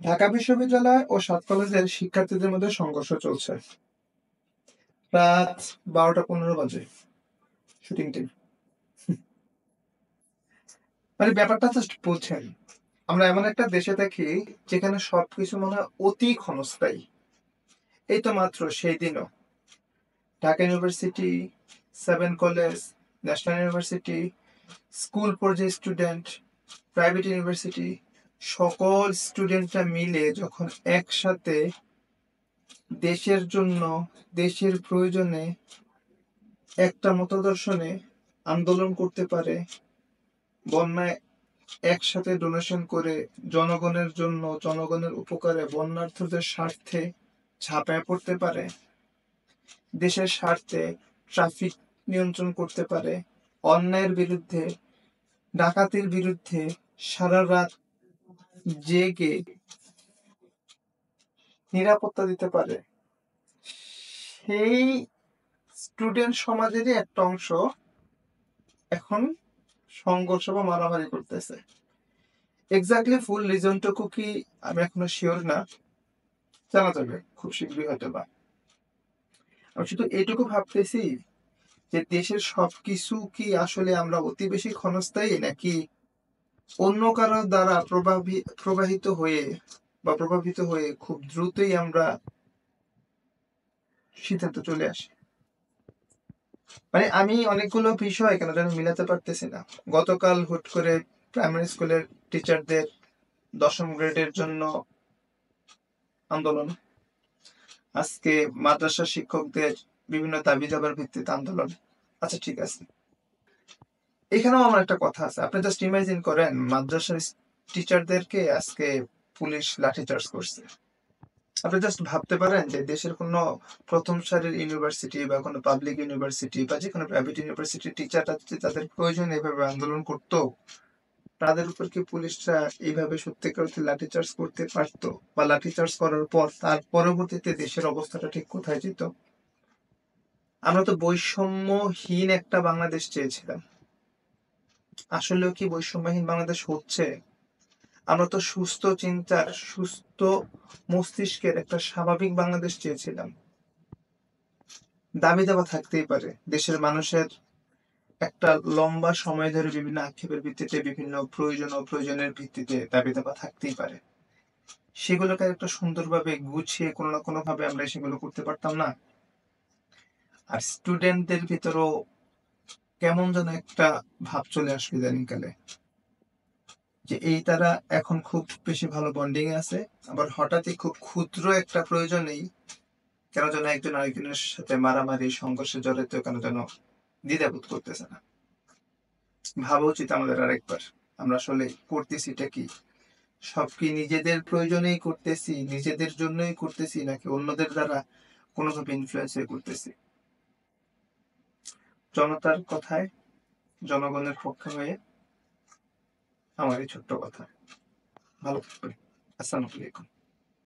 ঢাকা বিশ্ববিদ্যালয় ও সাত কলেজের শিক্ষার্থীদের মধ্যে সংঘর্ষ চলছে। রাত 12টা 15 বাজে শুটিং টিম। মানে ব্যাপারটা জাস্ট বুঝছেন, আমরা এমন একটা দেশে থাকি যেখানে সবকিছু মনে হয় অতি ক্ষণস্থায়ী। এই তো মাত্র সেই দিনও Dhaka university, 7 college, national university, school পর্যায়ে স্টুডেন্ট, প্রাইভেট ইউনিভার্সিটি, সকল স্টুডেন্টরা মিলে যখন একসাথে দেশের জন্য, দেশের প্রয়োজনে একটা মতদর্শনে আন্দোলন করতে পারে, বন্যায় একসাথে ডোনেশন করে জনগণের জন্য, জনগণের উপকারে, বন্যার্থদের স্বার্থে ঝাঁপায় পড়তে পারে, দেশের স্বার্থে ট্রাফিক নিয়ন্ত্রণ করতে পারে, অন্যায়ের বিরুদ্ধে, ডাকাতির বিরুদ্ধে সারা রাত জেগে নিরাপত্তা দিতে পারে, সেই স্টুডেন্ট সমাজেরই একটা অংশ এখন সংঘর্ষ বা মারামারি করতেছে। এক্স্যাক্টলি ফুল রিজনটুকু কি আমি এখনো শিওর না, জানা যাবে খুব শীঘ্রই হয়তো বা। আমি শুধু এইটুকু ভাবতেছি যে দেশের সবকিছু কি আসলে আমরা অতি বেশি ক্ষণস্থায়ী, নাকি অন্য কারো দ্বারা প্রভাবিত হয়ে খুব দ্রুতই আমরা সিদ্ধান্ত চলে আসি। মানে আমি অনেকগুলো বিষয় কেন যেন মিলাতে পারতেছি না। গতকাল হুট করে প্রাইমারি স্কুলের টিচারদের 10ম গ্রেডের জন্য আন্দোলন, আজকে মাদ্রাসা শিক্ষকদের বিভিন্ন দাবি দাবার ভিত্তিতে আন্দোলন। আচ্ছা ঠিক আছে, এখানেও আমার একটা কথা আছে। আপনি জাস্ট ইমাজিন করেন মাদ্রাসার টিচারদেরকে আজকে পুলিশ লাঠিচার্জ করছে। আপনি জাস্ট ভাবতে পারেন যে দেশের কোনো প্রথম সারির ইউনিভার্সিটি বা কোনো পাবলিক ইউনিভার্সিটি বা যে কোনো প্রাইভেট ইউনিভার্সিটির টিচাররা যদি তাদের প্রয়োজনে এভাবে আন্দোলন করতো, তাদের উপর কি পুলিশরা এইভাবে সত্যিকার অর্থে লাঠিচার্জ করতে পারতো? বা লাঠিচার্জ করার পর তার পরবর্তীতে দেশের অবস্থাটা ঠিক কোথায় যেত? আমরা তো বৈষম্যহীন একটা বাংলাদেশ চেয়েছিলাম। আসলেও কি বৈষম্যহীন বাংলাদেশ হচ্ছে? আমরা তো সুস্থ চিন্তার, সুস্থ মস্তিষ্কের একটা স্বাভাবিক বাংলাদেশ চেয়েছিলাম। দাবি দাবা থাকতেই পারে, দেশের মানুষের একটা লম্বা সময় ধরে বিভিন্ন আক্ষেপের ভিত্তিতে, বিভিন্ন প্রয়োজন অপ্রয়োজনের ভিত্তিতে দাবি দাবা থাকতেই পারে। সেগুলোকে একটা সুন্দরভাবে গুছিয়ে কোনো না কোনো ভাবে আমরা সেগুলো করতে পারতাম না? আর স্টুডেন্টদের ভিতরও কেমন যেন একটা ভাব চলে আসবে ইদানিংকালে, যে এই তারা এখন খুব বেশি ভালো বন্ডিং এ আছে, আবার হঠাৎই খুব ক্ষুদ্র একটা প্রয়োজনেই কেন যেন একজন আরেকজনের সাথে মারামারি সংঘর্ষে জড়িত কেন যেন দ্বিধাবোধ করতেছে না। ভাবা উচিত আমাদের আরেকবার, আমরা আসলে করতেছিটা কি? সব কি নিজেদের প্রয়োজনেই করতেছি, নিজেদের জন্যই করতেছি, নাকি অন্যদের দ্বারা কোনোভাবে ইনফ্লুয়েন্স হয়ে করতেছি? জনতার কথায়, জনগণের পক্ষে হয়ে আমার এই ছোট্ট কথা। ভালো থাকবেন। আসসালামু আলাইকুম।